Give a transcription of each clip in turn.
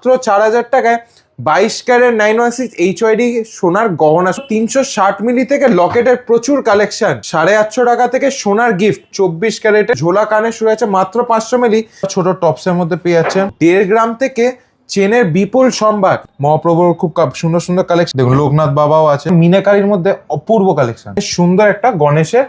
মাত্র 4000 টাকায় 22 carat 916 HYD সোনার গহনা, 360 মিলি থেকে লকেটের প্রচুর কালেকশন, 850 টাকা থেকে সোনার গিফট, 24 ক্যারেটের ঝোলা কানে শুরু আছে মাত্র 500 মিলি। ছোট টপসের মধ্যে পেয়ে যাচ্ছেন 1.5 গ্রাম থেকে চেনের বিপুল সম্ভার। মহাপ্রভুর খুব সুন্দর সুন্দর কালেকশন, দেখুন লোকনাথ বাবাও আছে, মিনাকারির মধ্যে অপূর্ব কালেকশন, সুন্দর একটা গণেশের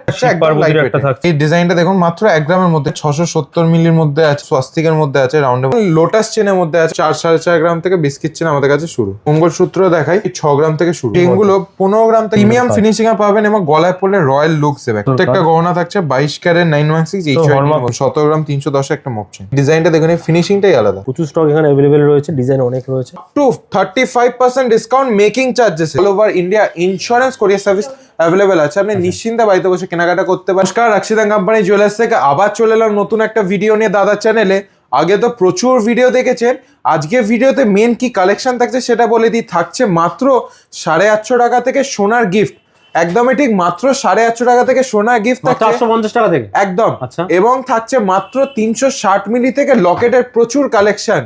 এই ডিজাইনটা দেখুন মাত্র 1 গ্রামের মধ্যে, 670 মিলির মধ্যে আছে, স্বস্তিকের মধ্যে আছে, রাউন্ডে লোটাস চেনের মধ্যে আছে, 4-4.5 গ্রাম থেকে বিস্কিট চেন আমাদের কাছে শুরু। মঙ্গলসূত্র দেখাই 6 গ্রাম থেকে শুরু, চেনগুলো 15 গ্রাম থেকে প্রিমিয়াম ফিনিশিং এ পাবেন এবং গলায় পড়লে রয়্যাল লুক দেবে। প্রত্যেকটা গহনা থাকছে 22 ক্যারেট 916 HYD, 17 গ্রাম 310 একটা মপ চেন। ডিজাইনটা দেখুন, ফিনিশিংটাই আলাদা, প্রচুর স্টক এখানে अवेलेबल রয়েছে, ডিজাইন অনেক রয়েছে। To 35% discount making charges, all over India insurance courier service available আছে, আপনি নিশ্চিন্তে বাড়িতে বসে কেনাকাটা করতে পারেন। নমস্কার, রাক্ষিতা কোম্পানি জুয়েলার্স থেকে আবার চলে এলাম নতুন একটা ভিডিও নিয়ে দাদার চ্যানেলে। আগে তো প্রচুর ভিডিও দেখেছেন, আজকে ভিডিওতে মেন কি কালেকশন থাকছে সেটা বলে দিই। থাকছে মাত্র 850 টাকা থেকে সোনার গিফট, একদমই ঠিক, মাত্র 850 টাকা থেকে সোনার গিফট থাকছে, 850 টাকা থেকে একদম। আচ্ছা, এবং থাকছে মাত্র 360 মিলি থেকে লকেটের প্রচুর কালেকশন,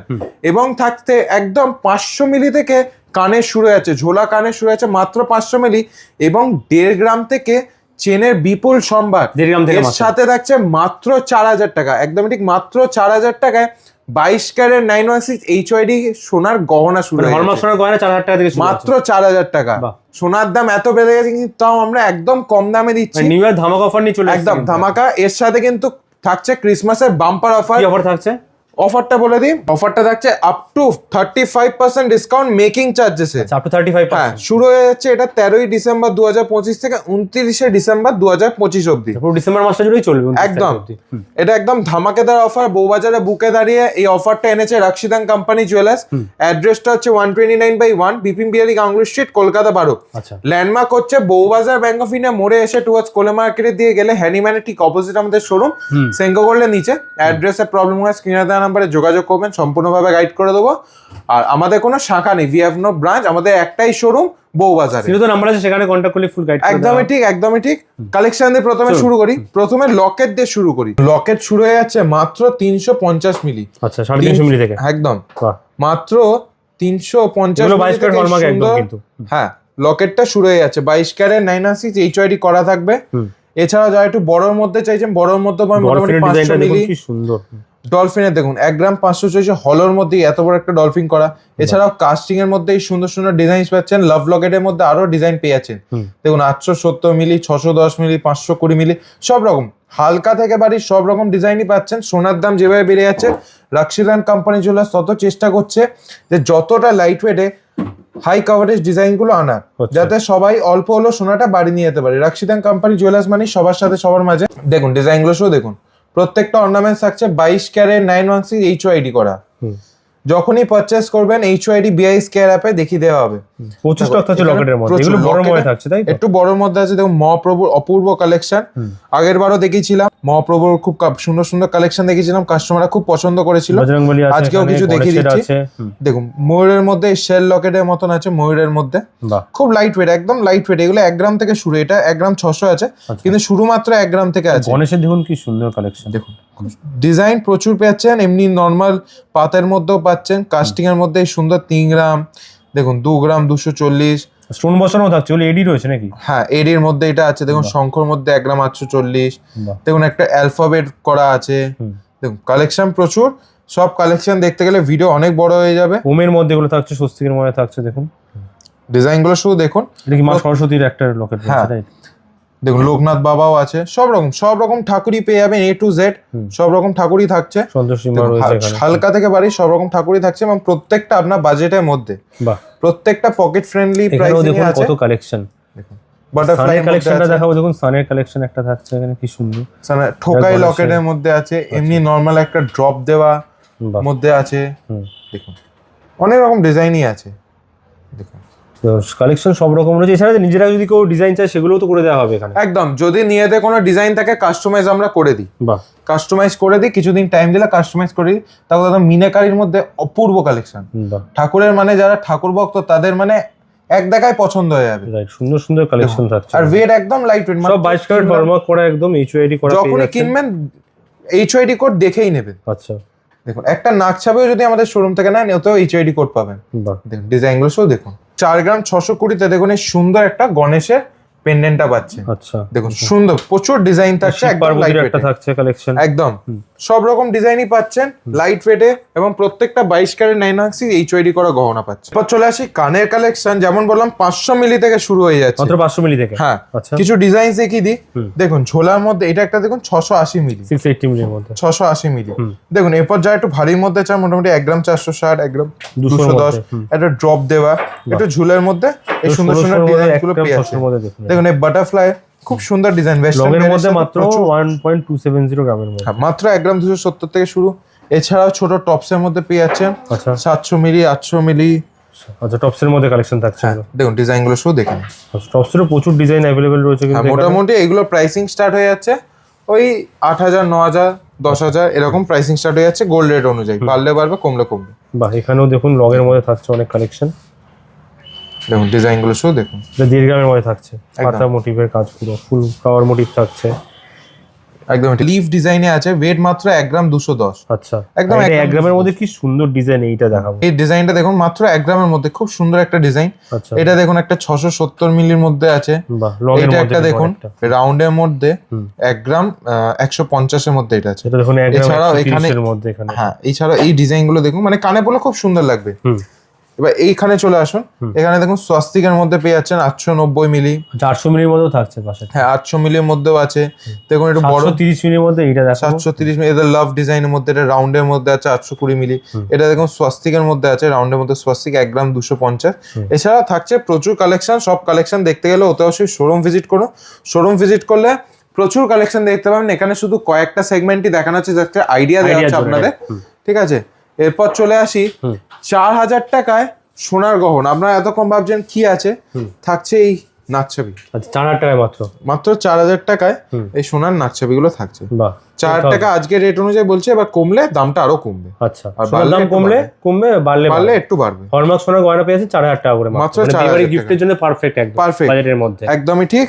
এবং থাকতে একদম 500 মিলি থেকে কানের শুরু আছে, ঝোলা কানের শুরু আছে মাত্র 500 মিলি, এবং 1.5 গ্রাম থেকে চেনের বিপুল সম্ভার। এর সাথে থাকছে মাত্র 4000 টাকা, একদমই ঠিক, মাত্র 4000 টাকায় 22 ক্যারেট 916 HYD সোনার গহনা শুরু হয়েছে। হলমার্ক সোনার গহনা 4000 টাকা থেকে শুরু, মাত্র 4000 টাকা। সোনার দাম এত বেড়ে গেছে কিন্তু তাও আমরা একদম কম দামে দিচ্ছি, নিউ ইয়ার ধামাকা অফার নিয়ে চলে আসছে, একদম ধামাকা। এর সাথে কিন্তু থাকছে ক্রিসমাসের বাম্পার অফার। কি অফার থাকছে? অফারটা বলে দিই, অফারটা থাকছে up to 35% discount making charges, up to 35%। হ্যাঁ, শুরু হয়ে যাচ্ছে এটা 13ই ডিসেম্বর 2025 থেকে 29শে ডিসেম্বর 2025 অবধি, পুরো ডিসেম্বর মাসটা জুড়েই চলবে একদম। এটা একদম ধামাকেদার অফার, বউবাজারে বুকে দাঁড়িয়ে এই অফারটা এনেছে রাক্ষিতা কোম্পানি জুয়েলার্স। অ্যাড্রেসটা হচ্ছে 129/1 বিপিন বিহারী গাঙ্গুলি স্ট্রিট, কলকাতা 12। আচ্ছা, ল্যান্ডমার্ক হচ্ছে বউবাজার ব্যাংক অফ ইন্ডিয়া মোড়ে এসে টুয়ার্ডস কোলে মার্কেটের দিয়ে গেলে হ্যানিম্যানের ঠিক অপোজিট আমাদের শোরুম, সেঙ্গো করলে নিচে। অ্যাড্রেসের প্রবলেম হয় স্ক্রিনে দেওয়া নাম্বারে যোগাযোগ করবেন, সম্পূর্ণভাবে গাইড করে দেবো। আর আমাদের কোনো শাখা নেই, উই হ্যাভ নো ব্রাঞ্চ, আমাদের একটাই শোরুম বউবাজারে। সিধা নাম্বার আছে, সেখানে কন্টাক্ট করলে ফুল গাইড করে দেওয়া। একদমই ঠিক, একদমই ঠিক। কালেকশন দিয়ে প্রথমে শুরু করি, প্রথমে লকেট দিয়ে শুরু করি। লকেট শুরু হয়ে যাচ্ছে মাত্র 350 মিলি, আচ্ছা 350 মিলি থেকে, একদম মাত্র 350 মিলি থেকে সুন্দর। হ্যাঁ, লকেটটা শুরু হয়ে যাচ্ছে 22 ক্যারেট 916 HYD করা থাকবে। এছাড়া যারা একটু বড়র মধ্যে চাইছেন, বড়র মধ্যে মোটামুটি 500 মিলি কি সুন্দর ডলফিনের দেখুন 1 গ্রাম 500 চাইছে, হলের মধ্যে এত বড় একটা ডলফিন করা। এছাড়াও কাস্টিং এর মধ্যে সুন্দর সুন্দর ডিজাইন পাচ্ছেন, লাভ লকেটের মধ্যে আরো ডিজাইন পেয়ে যাচ্ছেন। দেখুন 870 মিলি, 610 মিলি, 520 মিলি, সব রকম হালকা থেকে বাড়ি সব রকম ডিজাইনই পাচ্ছেন। সোনার দাম যেভাবে বেড়ে যাচ্ছে, রাক্ষিতা কোম্পানি জুয়েলার্স তত চেষ্টা করছে যে যতটা লাইট ওয়েটে হাই কাভারেজ ডিজাইন গুলো আনার, যাতে সবাই অল্প হলো সোনাটা বাড়ি নিয়ে যেতে পারে। রাক্ষিতা কোম্পানি জুয়েলার্স মানে সবার সাথে সবার মাঝে। দেখুন ডিজাইন গুলো শুধু দেখুন, প্রত্যেকটা অর্নামেন্টস থাকছে 22 ক্যারেট 916 HYD করা। যখনই পারচেজ করবেন HYD BIS কেয়ার অ্যাপে দেখিয়ে দেওয়া হবে। 25 টাকা আছে লকেটের মধ্যে, এগুলো বড় মধ্যে থাকছে, তাই একটু বড়র মধ্যে আছে। দেখুন মহাপ্রভুর অপূর্ব কালেকশন, আগের বারও দেখিয়েছিলাম মহাপ্রভুর খুব সুন্দর সুন্দর কালেকশন দেখিয়েছিলাম, কাস্টমাররা খুব পছন্দ করেছিল। আজকেও কিছু দেখিয়ে দিচ্ছি। দেখুন ময়ূরের মধ্যে শেল লকেটের মতন আছে, ময়ূরের মধ্যে খুব লাইট ওয়েট, একদম লাইট ওয়েট। এগুলো 1 গ্রাম থেকে শুরু, এটা 1 গ্রাম 600 আছে, কিন্তু শুরু মাত্র 1 গ্রাম থেকে আছে। গণেশের দেখুন কি সুন্দর কালেকশন, দেখুন ডিজাইন প্রচুর পাচ্ছেন, এমনি নর্মাল পাতের মধ্যেও পাচ্ছেন, কাস্টিং এর মধ্যে সুন্দর 3 গ্রাম, দেখুন 2 গ্রাম 240 স্টোন বসানো থাকছে, ওগুলো এডি রয়েছে নাকি? হ্যাঁ, এডির মধ্যে এটা আছে। দেখুন শঙ্খর মধ্যে 1 গ্রাম 840, দেখুন একটা অ্যালফাবেট করা আছে। দেখুন কালেকশন প্রচুর, সব কালেকশন দেখতে গেলে ভিডিও অনেক বড় হয়ে যাবে। ওমের মধ্যে এগুলো থাকছে, স্বস্তিকের মধ্যে থাকছে, দেখুন ডিজাইন গুলো শুধু দেখুন। এটা কি মা সরস্বতীর একটা লকেট রয়েছে, রাইট? দেখুন লোকনাথ বাবাও আছে, সব রকম ঠাকুরই পেয়ে যাবেন, A to Z সব রকম ঠাকুরই থাকছে। হালকা থেকে বাড়ি সব রকম ঠাকুরই থাকছে, এবং প্রত্যেকটা আপনার বাজেটের মধ্যে, প্রত্যেকটা পকেট ফ্রেন্ডলি প্রাইসিং এ আছে। কত কালেকশন, দেখুন বাটারফ্লাই কালেকশনটা দেখাবো। দেখুন সানের কালেকশন একটা থাকছে এখানে, কি সুন্দর সানের ঠোকাই লকেটের মধ্যে আছে, এমনি নরমাল একটা ড্রপ দেওয়া মধ্যে আছে। দেখুন অনেক রকম ডিজাইনই আছে, দেখুন কালেকশন সব রকম রয়েছে। এছাড়া নিজেরা যদি কেউ ডিজাইন চায় সেগুলোও তো করে দেওয়া হবে এখানে, একদম। যদি নিয়েতে কোনো ডিজাইন থাকে কাস্টমাইজ আমরা করে দিই, কাস্টমাইজ করে দিই, কিছুদিন টাইম দিলে কাস্টমাইজ করে দিই। তারপর দাদা মিনাকারির মধ্যে অপূর্ব কালেকশন, ঠাকুরের মানে যারা ঠাকুর ভক্ত তাদের মানে এক দেখায় পছন্দ হয়ে যাবে। সুন্দর সুন্দর কালেকশন থাকছে, আর ওয়েট একদম লাইট ওয়েট, সব 22 ক্যারেট হলমার্ক করা, একদম HYD করা। যখনই কিনবেন HYD কোড দেখেই নেবেন। আচ্ছা, দেখুন একটা নাক ছাপেও যদি আমাদের শোরুম থেকে নেন ওতেও এইচআইডি কোড পাবেন। বাহ, দেখুন ডিজাইন গুলো সব দেখুন। 4 গ্রাম 620 দেখুন এই সুন্দর একটা গণেশের পেন্ডেন্টটা পাচ্ছে। আচ্ছা, দেখুন সুন্দর প্রচুর ডিজাইন থাকছে, একদম লাইট পার্বতীর একটা ওয়েটে। থাকছে কালেকশন, একদম সব রকম ডিজাইনই পাচ্ছেন লাইট ওয়েটে এবং প্রত্যেকটা 22 ক্যারেট 916 এইচআইডি করা গহনা পাচ্ছে। এবার চলে আসি কানের কালেকশন। যেমন বললাম 500 মিলি থেকে শুরু হয়ে যাচ্ছে, মাত্র 500 মিলি থেকে। হ্যাঁ আচ্ছা, কিছু ডিজাইন দেখিয়ে দিই। দেখুন ঝোলার মধ্যে এটা একটা দেখুন 680 মিলি, 680 মিলির মধ্যে। 680 মিলি। দেখুন এরপর যা একটু ভারীর মধ্যে চাই মোটামুটি 1 গ্রাম 460, 1 গ্রাম 210, একটা ড্রপ দেওয়া, একটু ঝুলের মধ্যে এই সুন্দর সুন্দর ডিজাইন গুলো পেয়ে যাচ্ছে। দেখুন এই বাটারফ্লাই খুব সুন্দর ডিজাইন, লংয়ের মধ্যে মাত্র 1.270 গ্রামের মধ্যে, মাত্র 1 গ্রাম 270 থেকে শুরু। এছাড়াও ছোট টপসের মধ্যে পেয়ে যাচ্ছেন আচ্ছা 700 মিলি, 800 মিলি। আচ্ছা, টপসের মধ্যে কালেকশন থাকছে। দেখুন ডিজাইন গুলো শুধু দেখেন, টপসেরও প্রচুর ডিজাইন अवेलेबल রয়েছে কিন্তু মোটামুটি এগুলো প্রাইসিং স্টার্ট হয়ে যাচ্ছে ওই 8000, 9000, 10000 এরকম প্রাইসিং স্টার্ট হয়ে যাচ্ছে গোল্ড রেট অনুযায়ী, বাড়লে বাড়বে কমলে কমবে। বাহ, এখানেও দেখুন লগের মধ্যে থাকছে অনেক কালেকশন। দেখুন ডিজাইন গুলো শুধু দেখুন, এটা 1.5 গ্রামের মধ্যে থাকছে, পাতা মোটিভের কাজ, পুরো ফুল ফ্লাওয়ার মোটিভ থাকছে। একদম লিফ ডিজাইনে আছে, ওয়েট মাত্র 1 গ্রাম 210। আচ্ছা, একদম একদম 1 গ্রামের মধ্যে কি সুন্দর ডিজাইন, এইটা দেখাবো। এই ডিজাইনটা দেখুন মাত্র 1 গ্রামের মধ্যে খুব সুন্দর একটা ডিজাইন। আচ্ছা, এটা দেখুন একটা 670 মিলির মধ্যে আছে। বাহ, লগের এটা মধ্যে একটা দেখুন রাউন্ডের মধ্যে 1 গ্রাম 150 এর মধ্যে এটা আছে। এটা দেখুন 1 গ্রাম এছাড়াও 130 এর মধ্যে এখানে। হ্যাঁ এছাড়াও এই ডিজাইন গুলো দেখুন মানে কানে পড়লে খুব সুন্দর লাগবে। এবার এইখানে চলে আসুন, এখানে দেখুন স্বস্তিকের মধ্যে পেয়ে যাচ্ছেন 890 মিলি, 400 মিলির মধ্যেও থাকছে পাশে। হ্যাঁ 800 মিলির মধ্যেও আছে। দেখুন একটু বড় 730 মিলির মধ্যে এটা দেখো, 730 মিলি। এটা লাভ ডিজাইনের মধ্যে, এটা রাউন্ডের মধ্যে আছে 820 মিলি। এটা দেখুন স্বস্তিকের মধ্যে আছে, রাউন্ডের মধ্যে স্বস্তিক 1 গ্রাম 250। এছাড়া থাকছে প্রচুর কালেকশন। সব কালেকশন দেখতে গেলে ওতে অবশ্যই শোরুম ভিজিট করুন। শোরুম ভিজিট করলে প্রচুর কালেকশন দেখতে পাবেন। এখানে শুধু কয়েকটা সেগমেন্টই দেখানো হচ্ছে, যাতে আইডিয়া দেওয়া হচ্ছে আপনাদের, ঠিক আছে। এরপর চলে আসি 4000 টাকায় সোনার গহনা। আপনারা এতক্ষণ ভাবছেন কি আছে, থাকছে এই নাকছাবি। আচ্ছা, 4000 টাকায় মাত্র 4000 টাকায় এই সোনার নাকছাবি গুলো থাকছে। বাহ, 4 টাকা আজকে রেট অনুযায়ী বলছে, এবার কমলে দামটা আরো কমবে। আচ্ছা, সোনার দাম কমবে, বাড়লে একটু বাড়বে। হলমার্ক সোনার গয়না পেয়েছে 4000 টাকা করে মাত্র। 4000 গিফটের জন্য পারফেক্ট, একদম পারফেক্ট বাজেটের মধ্যে, একদমই ঠিক।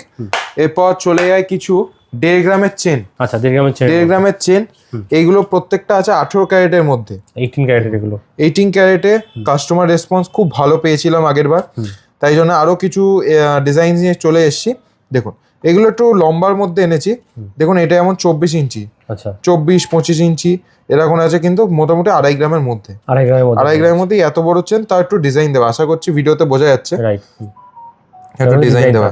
এরপর চলে যায় কিছু 1.5 গ্রামের চেন। আচ্ছা, 1.5 গ্রামের চেন, 1.5 গ্রামের চেন এইগুলো প্রত্যেকটা আছে 18 ক্যারেটের মধ্যে, 18 ক্যারেটের। এগুলো 18 ক্যারেটে কাস্টমার রেসপন্স খুব ভালো পেয়েছিলাম আগের বার, তাই জন্য আরো কিছু ডিজাইন নিয়ে চলে এসেছি। দেখুন এগুলো একটু লম্বার মধ্যে এনেছি। দেখুন এটা এমন 24 ইঞ্চি, আচ্ছা 24-25 ইঞ্চি এরকম আছে, কিন্তু মোটামুটি 2.5 গ্রামের মধ্যে। 2.5 গ্রামের মধ্যে এত বড় চেন, তার একটু ডিজাইন দেওয়া, আশা করছি ভিডিওতে বোঝা যাচ্ছে, রাইট, একটু ডিজাইন দেওয়া।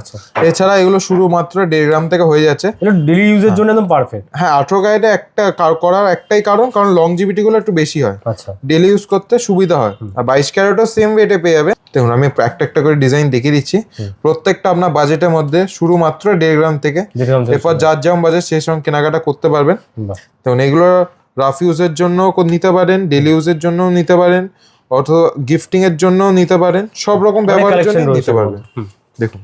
এছাড়া এগুলো শুরু মাত্র 1.5 গ্রাম থেকে হয়ে যাচ্ছে। এটা ডেইলি ইউজের জন্য একদম পারফেক্ট। হ্যাঁ 18 ক্যারেটে একটা করার একটাই কারণ লংজিভিটি গুলো একটু বেশি হয়, আচ্ছা ডেইলি ইউজ করতে সুবিধা হয়। আর 22 ক্যারেটও সেম ওয়েটে পেয়ে যাবে। দেখুন আমি একটা একটা করে ডিজাইন দেখিয়ে দিচ্ছি, প্রত্যেকটা আপনার বাজেটের মধ্যে, শুরু মাত্র 1.5 গ্রাম থেকে। এরপর যার যেমন বাজেট সেই সঙ্গে কেনাকাটা করতে পারবেন। দেখুন এগুলো রাফ ইউজের জন্য নিতে পারেন, ডেইলি ইউজের জন্য নিতে পারেন, অথবা গিফটিং এর জন্য নিতে পারেন, সব রকম ব্যবহারের জন্য নিতে পারবেন। দেখুন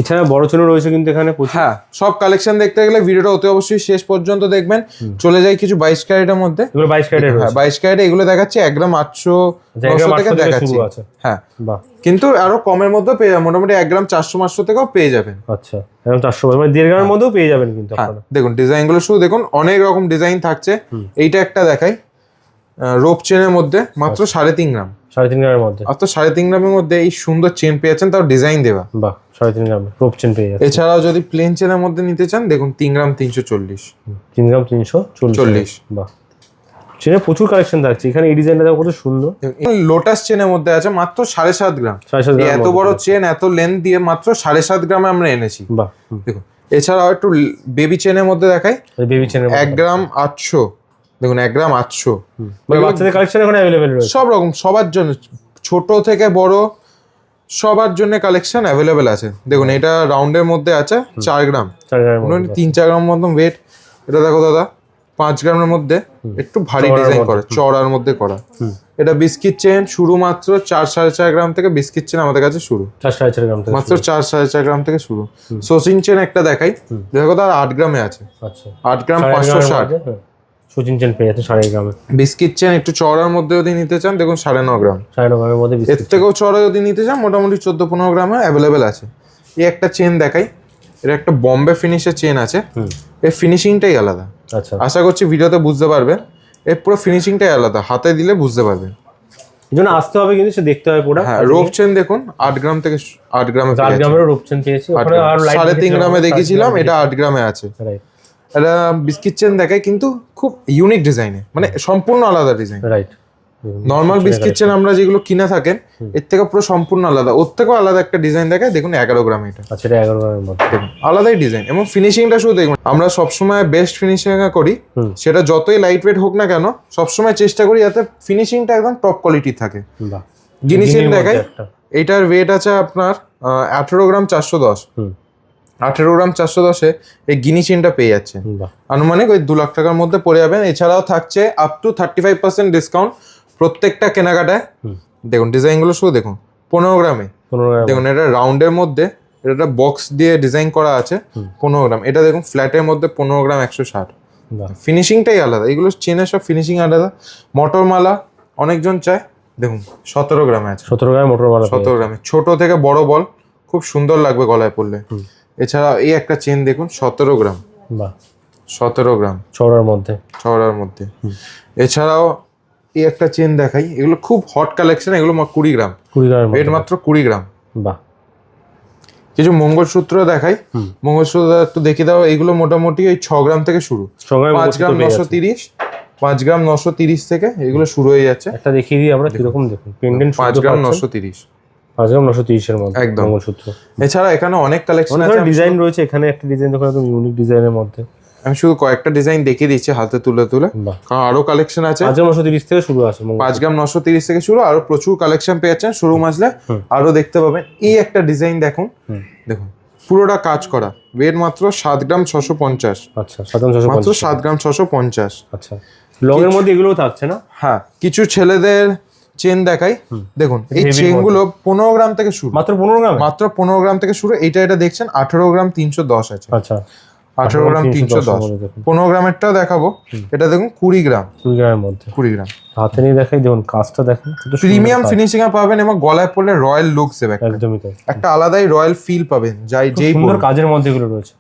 এছাড়া বড় চেনও রয়েছে কিন্তু এখানে। হ্যাঁ সব কালেকশন দেখতে গেলে ভিডিওটা অতি অবশ্যই শেষ পর্যন্ত দেখবেন। চলে যাই কিছু 22 ক্যারেটের মধ্যে। এগুলো 22 ক্যারেটের রয়েছে। হ্যাঁ 22 ক্যারেটে এগুলো দেখাচ্ছি 1 গ্রাম 800 থেকে দেখাচ্ছি। হ্যাঁ বাহ, কিন্তু আরো কমের মধ্যে পেয়ে যাবেন, মোটামুটি 1 গ্রাম 400-500 থেকেও পেয়ে যাবেন। আচ্ছা এরকম 400 মানে 1.5 গ্রামের মধ্যেও পেয়ে যাবেন কিন্তু আপনারা। দেখুন ডিজাইন গুলো শুধু দেখুন, অনেক রকম ডিজাইন থাকছে। এইটা একটা দেখাই, রোপ চেনের মধ্যে মাত্র 3.5 গ্রাম। 3.5 গ্রামের মধ্যে, আর তো 3.5 গ্রামের মধ্যে এই সুন্দর চেন পেয়েছেন, তাও ডিজাইন দেওয়া। বাহ, 3.5 গ্রামের রোপ চেন পেয়ে যাচ্ছে। এছাড়াও যদি প্লেন চেনের মধ্যে নিতে চান, দেখুন 3 গ্রাম 340। 3 গ্রাম 340। বাহ, চেনের প্রচুর কালেকশন থাকছে এখানে। এই ডিজাইনটা দেখো কত সুন্দর। লোটাস চেনের মধ্যে আছে মাত্র 7.5 গ্রাম। 7.5 গ্রাম এত বড় চেন এত লেন্থ দিয়ে মাত্র 7.5 গ্রামে আমরা এনেছি। বাহ, দেখুন এছাড়াও একটু বেবি চেনের মধ্যে দেখাই, বেবি চেনের 1 গ্রাম 800। দেখুন 1 গ্রাম 800, মানে বাচ্চাদের কালেকশন এখন अवेलेबल রয়েছে সব রকম, সবার জন্য, ছোট থেকে বড় সবার জন্য কালেকশন अवेलेबल আছে। দেখুন এটা রাউন্ডের মধ্যে আছে 4 গ্রাম, 4 গ্রামের মধ্যে, 3-4 গ্রাম মতন ওয়েট। এটা দেখো দাদা 5 গ্রামের মধ্যে, একটু ভারী ডিজাইন করা, চওড়ার মধ্যে করা। এটা বিস্কিট চেন, শুরু মাত্র 4-4.5 গ্রাম থেকে বিস্কিট চেন আমাদের কাছে শুরু। 4.5 গ্রাম থেকে মাত্র 4-4.5 গ্রাম থেকে শুরু। সচিন চেন একটা দেখাই, দেখো দাদা 8 গ্রামে আছে। আচ্ছা 8 গ্রাম 560। সচিন চেন পেয়ে যাচ্ছে 3.5 গ্রামে। বিস্কিট চেন একটু চওড়ার মধ্যে যদি নিতে চান, দেখুন 9.5 গ্রাম। 9.5 গ্রামের মধ্যে এর বিস্কিট থেকেও চওড়া যদি নিতে চান, মোটামুটি 14-15 গ্রামে অ্যাভেলেবেল আছে। এই একটা চেন দেখাই, এটা একটা বম্বে ফিনিশের চেন আছে, এর ফিনিশিংটাই আলাদা। আচ্ছা আশা করছি ভিডিওতে বুঝতে পারবেন। এর পুরো ফিনিশিংটাই আলাদা, হাতে দিলে বুঝতে পারবেন। এই জন্য আসতে হবে, কিন্তু সে দেখতে হবে পুরো। হ্যাঁ, রোপ চেন দেখুন 8 গ্রাম থেকে 8 গ্রামে 8 গ্রামেরও রূপ চেন পেয়েছি, ওখানে আর লাইট 3.5 গ্রামে দেখেছিলাম, এটা 8 গ্রামে আছে। রাইট এটা বিস্কিট চেন দেখায়, কিন্তু খুব ইউনিক ডিজাইনে, মানে সম্পূর্ণ আলাদা design. Right. Normal biscuit chain আমরা যেগুলো কিনে থাকেন এর থেকে পুরো সম্পূর্ণ আলাদা, ওর থেকেও আলাদা একটা ডিজাইন দেখায়। দেখুন 11 গ্রাম এটা। আচ্ছা, এটা 11 গ্রামের মধ্যে। দেখুন আলাদাই ডিজাইন, এবং ফিনিশিংটা শুধু দেখুন। আমরা সবসময় বেস্ট ফিনিশিং করি, সেটা যতই লাইট ওয়েট হোক না কেন, সবসময় চেষ্টা করি যাতে ফিনিশিংটা একদম টপ কোয়ালিটি থাকে। বাহ, গিনি চেন গিনির দেখাই, মধ্যে একটা। এইটার ওয়েট আছে আপনার 18 গ্রাম 410। 18 গ্রাম 410-এ এই গিনি চেনটা পেয়ে যাচ্ছে। বাহ, আনুমানিক ওই 2 লাখ টাকার মধ্যে পড়ে যাবেন। এছাড়াও থাকছে আপ টু 35% ডিসকাউন্ট প্রত্যেকটা কেনাকাটায়। দেখুন ডিজাইনগুলো শুধু দেখুন, 15 গ্রামে 15 গ্রাম। দেখুন, এটা রাউন্ডের মধ্যে, এটা বক্স দিয়ে ডিজাইন করা আছে। 15 গ্রাম এটা দেখুন, ফ্ল্যাটের মধ্যে 15 গ্রাম 160। বাহ, ফিনিশিংটাই আলাদা, এগুলো চেনের সব ফিনিশিং আলাদা। মোটর মালা অনেকজন চায়, দেখুন 17 গ্রামে আছে। 17 গ্রামের মোটর মালা। 17 গ্রামে ছোট থেকে বড় বল খুব সুন্দর লাগবে গলায় পরলে। এছাড়া এই একটা চেন দেখুন 17 গ্রাম। বাহ, 17 গ্রাম চওড়ার মধ্যে। চওড়ার মধ্যে। এছাড়াও এই একটা চেন দেখাই, এগুলো খুব হট কালেকশন, এগুলো 20 গ্রাম। 20 গ্রামের মধ্যে। রেট মাত্র 20 গ্রাম। বাহ, কিছু মঙ্গলসূত্র দেখাই, মঙ্গলসূত্র একটু দেখিয়ে দাও। এগুলো মোটামুটি ওই 6 গ্রাম থেকে শুরু, 5 গ্রাম 930, 5 গ্রাম 930 থেকে এগুলো শুরু হয়ে যাচ্ছে। একটা দেখিয়ে দিই আমরা কিরকম। দেখুন পেন্ডেন্ট 5 গ্রাম 930, 5 গ্রাম 930 এর মধ্যে একদম। মঙ্গলসূত্র। এছাড়া এখানে অনেক কালেকশন আছে, ডিজাইন রয়েছে এখানে। একটা ডিজাইন দেখুন, একদম ইউনিক ডিজাইনের মধ্যে। আমি শুধু কয়েকটা ডিজাইন দেখিয়ে দিচ্ছি হাতে তুলে তুলে, বাহ, কারণ আরো কালেকশন আছে। 5 গ্রাম 930 থেকে শুরু আছে। 5 গ্রাম 930 থেকে শুরু, আরো প্রচুর কালেকশন পেয়ে যাচ্ছেন। শোরুম আসলে আরো দেখতে পাবেন। এই একটা ডিজাইন দেখুন, দেখুন পুরোটা কাজ করা, ওয়েট মাত্র 7 গ্রাম 650। আচ্ছা, 7 গ্রাম 650। মাত্র 7 গ্রাম 650। আচ্ছা, লং এর মধ্যে এগুলোও থাকছে না? হ্যাঁ, কিছু ছেলেদের চেন দেখাই, দেখুন এই heavy চেনগুলো 15 গ্রাম থেকে শুরু, মাত্র 15 গ্রাম। মাত্র 15 গ্রাম থেকে শুরু। এটা দেখছেন 18 গ্রাম 310 আছে। আচ্ছা, 18 গ্রাম 310। 15 গ্রামেরটাও দেখাবো, এটা দেখুন 20 গ্রাম। 20 গ্রামের মধ্যে। 20 গ্রাম হাতে নিয়ে দেখাই, দেখুন কাজটা দেখুন, প্রিমিয়াম ফিনিশিং এ পাবেন, এবং গলায় পরলে রয়্যাল লুকস দেবে। একদমই তাই, একটা আলাদাই রয়্যাল ফিল পাবেন, যেই সুন্দর কাজের মধ্যে এগুলো রয়েছে।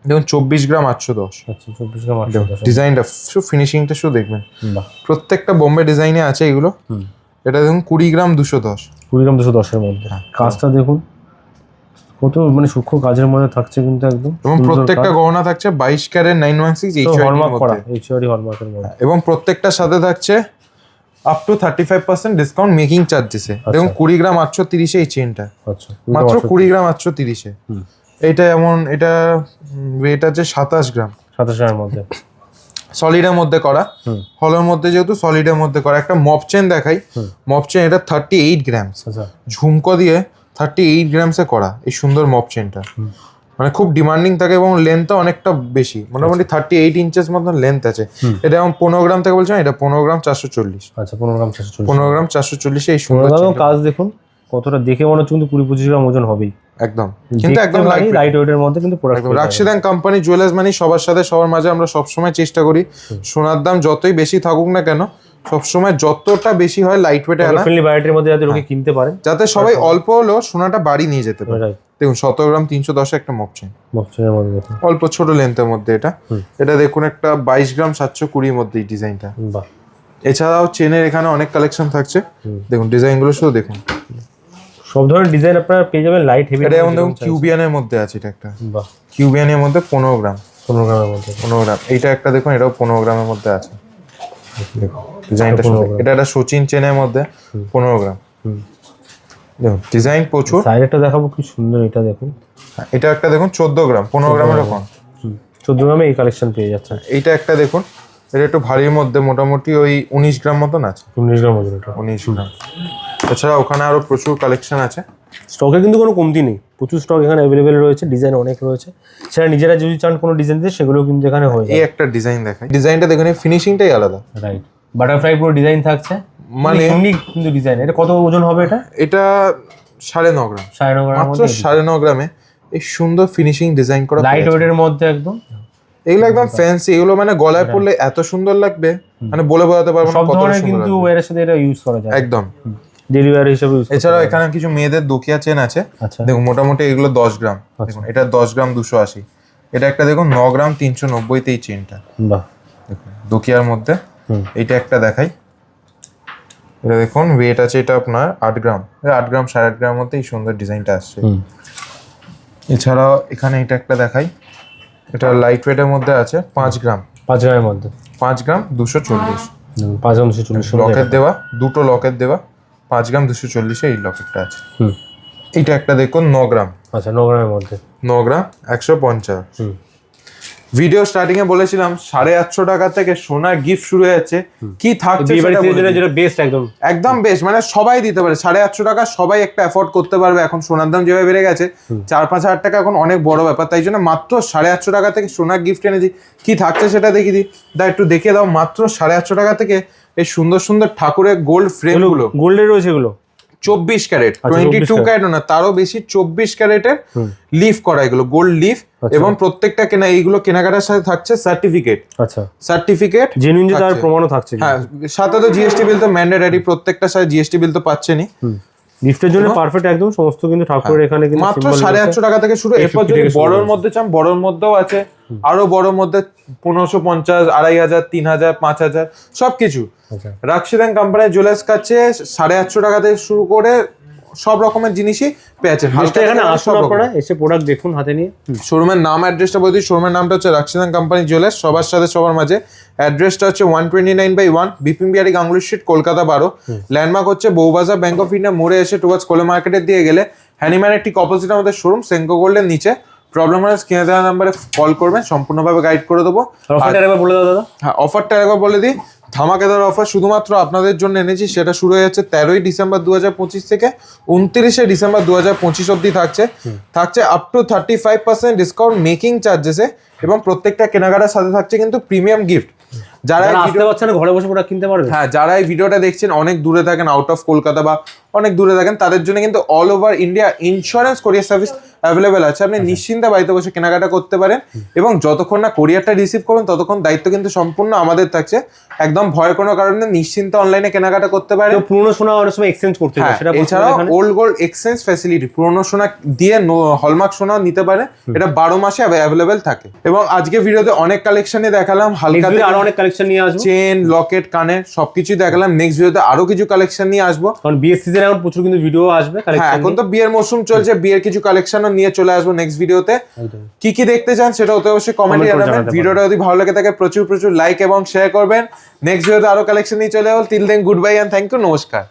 দেখুন 24 গ্রাম 810। আচ্ছা, 24 গ্রাম 810। ডিজাইনটা শুধু ফিনিশিংটা শুধু দেখবেন, বাহ, প্রত্যেকটা বোম্বে ডিজাইনে আছে এগুলো। এটা দেখুন 20 গ্রাম 210। 20 গ্রাম 210 এর মধ্যে। কাজটা দেখুন কত মানে সূক্ষ্ম কাজের মধ্যে থাকছে, কিন্তু একদম। এবং প্রত্যেকটা গহনা থাকছে 22 ক্যারেট 916 এইচআইডি হলমার্ক করা, মধ্যে। এইচআইডি হলমার্কের মধ্যে। এবং প্রত্যেকটার সাথে থাকছে আপ টু 35% ডিসকাউন্ট মেকিং চার্জেসে। দেখুন 20 গ্রাম 830 এই চেনটা, আচ্ছা, মাত্র 20 গ্রাম 830। এইটা এমন, এটা ওয়েট আছে 27 গ্রাম। 27 গ্রামের মধ্যে। সলিডের মধ্যে করা, হলের মধ্যে যেহেতু সলিডের মধ্যে করা। একটা মপ চেন দেখাই, মপ চেন এটা 38 গ্রাম, আচ্ছা, ঝুমকো দিয়ে 38 গ্রামসে করা এই সুন্দর মপ চেনটা। মানে খুব ডিমান্ডিং থাকে, এবং লেন্থটা অনেকটা বেশি, মোটামুটি 38 ইঞ্চেস মতন লেন্থ আছে। এটা যেমন 15 গ্রাম থেকে বলছেন, এটা 15 গ্রাম 440। আচ্ছা, 15 গ্রাম 440। 15 গ্রাম 440 এই সুন্দর 15 গ্রাম চেনটা। কাজ দেখুন কতটা, দেখে মনে হচ্ছে কিন্তু 20-25 গ্রাম ওজন হবেই একদম, কিন্তু একদম লাইট ওয়েটের মধ্যে, কিন্তু প্রোডাক্ট। রাশিদান কোম্পানি জুয়েলার্স মানে সবার সাথে সবার মাঝে আমরা সবসময় চেষ্টা করি সোনার দাম যতই বেশি থাকুক না কেন, সবসময় যতটা বেশি হয় লাইট ওয়েটে আনা, ফ্রেন্ডলি বাজেটের মধ্যে যাতে লোকে কিনতে পারে, যাতে সবাই অল্প হলেও সোনাটা বাড়ি নিয়ে যেতে পারে। দেখুন 17 গ্রাম 310 একটা মপ চেন, মপচেনের মধ্যে দেখুন অল্প ছোট লেন্থের মধ্যে। এটা দেখুন একটা 22 গ্রাম 720 মধ্যে এই ডিজাইনটা। বাহ, এছাড়াও চেনের এখানে অনেক কালেকশন থাকছে, দেখুন ডিজাইনগুলো শুধু দেখুন। সব ধরনের ডিজাইন আপনারা পেয়ে যাবেন লাইট হেভি। এটা যেমন দেখুন কিউবিয়ানের মধ্যে আছে, এটা একটা বাহ, কিউবিয়ানের মধ্যে 15 গ্রাম 15 গ্রামের মধ্যে। 15 গ্রাম। এইটা একটা দেখুন, এটাও 15 গ্রামের মধ্যে আছে। দেখুন ডিজাইনটা এটা একটা সচিন চেনের মধ্যে 15 গ্রাম। দেখুন ডিজাইন প্রচুর। সাইডটা দেখাবো কি সুন্দর, এটা দেখুন। এটা একটা দেখুন 14 গ্রাম 15 গ্রামের কম। 14 গ্রামে এই কালেকশন পেয়ে যাচ্ছেন। এইটা একটা দেখুন, এটা একটু ভারীর মধ্যে, মোটামুটি ওই 19 গ্রাম মতন আছে। 19 গ্রাম ওজন এটা। 19 গ্রাম। এছাড়া ওখানে আরো প্রচুর কালেকশন আছে। স্টকে কিন্তু কোনো কমতি নেই, প্রচুর স্টক এখানে অ্যাভেলেবেল রয়েছে, ডিজাইন অনেক রয়েছে। সেটা নিজেরা যদি চান কোনো ডিজাইন দিতে, সেগুলো কিন্তু এখানে হয়ে যায়। এই একটা ডিজাইন দেখাই, ডিজাইনটা দেখুন, এই ফিনিশিংটাই আলাদা। রাইট, বাটারফ্লাই পুরো ডিজাইন থাকছে, মানে ইউনিক কিন্তু ডিজাইন। এটা কত ওজন হবে এটা? এটা 9.5 গ্রাম, 9.5 গ্রাম, মাত্র 9.5 গ্রামে এই সুন্দর ফিনিশিং ডিজাইন করা, লাইট ওয়েটের মধ্যে একদম। এগুলো একদম ফ্যান্সি, এগুলো মানে গলায় পরলে এত সুন্দর লাগবে, মানে বলে বোঝাতে পারবো না সব কত ধরনের সুন্দর কিন্তু লাগবে। ওয়্যারের সাথে এটা ইউজ করা যায়, একদম ডেইলি ওয়্যার হিসেবে ইউজ। এছাড়াও এখানে কিছু মেয়েদের দোকিয়া চেন আছে। আচ্ছা, দেখুন মোটামুটি এগুলো 10 গ্রাম। দেখুন এটা 10 গ্রাম 280। এটা একটা দেখুন 9 গ্রাম 390 তে এই চেনটা। বাহ, দেখুন দোকিয়ার মধ্যে এইটা একটা দেখাই, এটা দেখুন ওয়েট আছে এটা আপনার 8 গ্রাম, 8 গ্রাম 8.5 গ্রামের মধ্যে এই সুন্দর ডিজাইনটা আসছে। এছাড়াও এখানে এটা একটা দেখাই, এটা লাইট ওয়েটের মধ্যে আছে 5 গ্রাম, 5 গ্রামের মধ্যে 5 গ্রাম 240, 5 গ্রাম 240 লকেট দেওয়া, দুটো লকেট দেওয়া, 5 গ্রাম 240 এই লকেটটা আছে। এইটা একটা দেখুন 9 গ্রাম, আচ্ছা 9 গ্রামের মধ্যে 9 গ্রাম 150। ভিডিও স্টার্টিং এ বলেছিলাম 850 টাকা থেকে সোনার গিফট শুরু হয়েছে, কি থাকছে সেটা বলে দিই। যেটা বেস্ট একদম একদম বেস্ট, মানে সবাই দিতে পারে 850 টাকা, সবাই একটা অ্যাফোর্ড করতে পারবে। এখন সোনার দাম যেভাবে বেড়ে গেছে 4-5 হাজার টাকা এখন অনেক বড় ব্যাপার, তাই জন্য মাত্র 850 টাকা থেকে সোনার গিফট এনেছি। কি থাকছে সেটা দেখিয়ে দিই, একটু দেখিয়ে দাও। মাত্র 850 টাকা থেকে এই সুন্দর সুন্দর ঠাকুরের গোল্ড ফ্রেম গুলো, গোল্ডের রয়েছে এগুলো 24 ক্যারেট, 22 ক্যারেট না তারও বেশি, 24 ক্যারেটের লিফ করা এগুলো, গোল্ড লিফ। এবং প্রত্যেকটা কেনা এইগুলো কেনাকাটার সাথে থাকছে সার্টিফিকেট, আচ্ছা সার্টিফিকেট জেনুইন যে তার প্রমাণও থাকছে। হ্যাঁ, সাথে তো জিএসটি বিল তো ম্যান্ডেটরি, প্রত্যেকটার সাথে জিএসটি বিল তো পাচ্ছেনই। গিফটের জন্য পারফেক্ট একদম, সমস্ত কিন্তু ঠাকুরের এখানে কিন্তু মাত্র 850 টাকা থেকে শুরু। এরপর যদি বড়র মধ্যে চান, বড়র মধ্যেও আছে, আরো বড়র মধ্যে 1550, 2500, 3000, 5000 সবকিছু। রাক্সিদান কোম্পানির জুয়েলার্স কাছে 850 টাকা থেকে শুরু করে সব রকমের জিনিসই পেয়েছেন। এখানে আসুন আপনারা, এসে প্রোডাক্ট দেখুন হাতে নিয়ে। শোরুমের নাম অ্যাড্রেসটা বলে দিই, শোরুমের নামটা হচ্ছে রাক্সিদান কোম্পানি জুয়েলার্স, সবার সাথে সবার মাঝে। অ্যাড্রেসটা হচ্ছে 129/1 বিপিন বিহারি গাঙ্গুলি স্ট্রিট, কলকাতা 12। ল্যান্ডমার্ক হচ্ছে বউবাজার ব্যাংক অফ ইন্ডিয়া মোড়ে এসে টুয়ার্ডস কোলে মার্কেটের দিয়ে গেলে হ্যানিম্যানের ঠিক অপোজিট আমাদের শোরুম সেঙ্কো গোল্ডের নিচে। প্রবলেম হলে স্ক্রিনে দেওয়া নাম্বারে কল করবেন, সম্পূর্ণভাবে গাইড করে দেবো। অফারটা একবার বলে দাও দাদা। হ্যাঁ, অফারটা একবার বলে দিই, ধামাকেদার অফার শুধুমাত্র আপনাদের জন্য এনেছি। সেটা শুরু হয়ে যাচ্ছে 13ই ডিসেম্বর 2025 থেকে 29শে ডিসেম্বর 2025 অব্দি থাকছে আপ টু 35% ডিসকাউন্ট মেকিং চার্জেসে, এবং প্রত্যেকটা কেনাকাটার সাথে থাকছে কিন্তু প্রিমিয়াম গিফট। যারা আসতে পারছেন ঘরে বসে প্রোডাক্ট কিনতে পারবে। হ্যাঁ, যারা এই ভিডিওটা দেখছেন অনেক দূরে থাকেন, আউট অফ কলকাতা বা অনেক দূরে থাকেন, তাদের জন্য কিন্তু all over India insurance courier service available আছে। আপনি নিশ্চিন্তে বাড়িতে বসে কেনাকাটা করতে পারেন, এবং যতক্ষণ না কোরিয়ারটা রিসিভ করবেন ততক্ষণ দায়িত্ব কিন্তু সম্পূর্ণ আমাদের থাকছে। একদম ভয়ের কোনো কারণে নিশ্চিন্তে অনলাইনে কেনাকাটা করতে পারেন। পুরনো সোনা অনেক সময় এক্সচেঞ্জ করতে হয়, সেটা এছাড়াও ওল্ড গোল্ড এক্সচেঞ্জ ফ্যাসিলিটি, পুরনো সোনা দিয়ে হলমার্ক সোনা নিতে পারে, এটা 12 মাসে অ্যাভেলেবেল থাকে। এবং আজকে ভিডিওতে অনেক কালেকশনই দেখালাম, হালকা আরো অনেক কালেকশন নিয়ে আসবো, চেন, লকেট, কানের সবকিছুই দেখালাম। নেক্সট ভিডিওতে আরো কিছু কালেকশন নিয়ে আসবো, কারণ বিয়ের সিজনে এখন প্রচুর কিন্তু ভিডিও আসবে। হ্যাঁ, এখন তো বিয়ের মৌসুম চলছে, বিয়ের কিছু কালেকশনও নিয়ে চলে আসবো নেক্সট ভিডিওতে। কি কি দেখতে চান সেটা অতি অবশ্যই কমেন্টে জানাবেন। ভিডিওটা যদি ভালো লাগে থাকে প্রচুর প্রচুর লাইক এবং শেয়ার করবেন। নেক্সট ভিডিওতে আরো কালেকশন নিয়ে চলে যাবো। Till then goodbye and thank you, নমস্কার।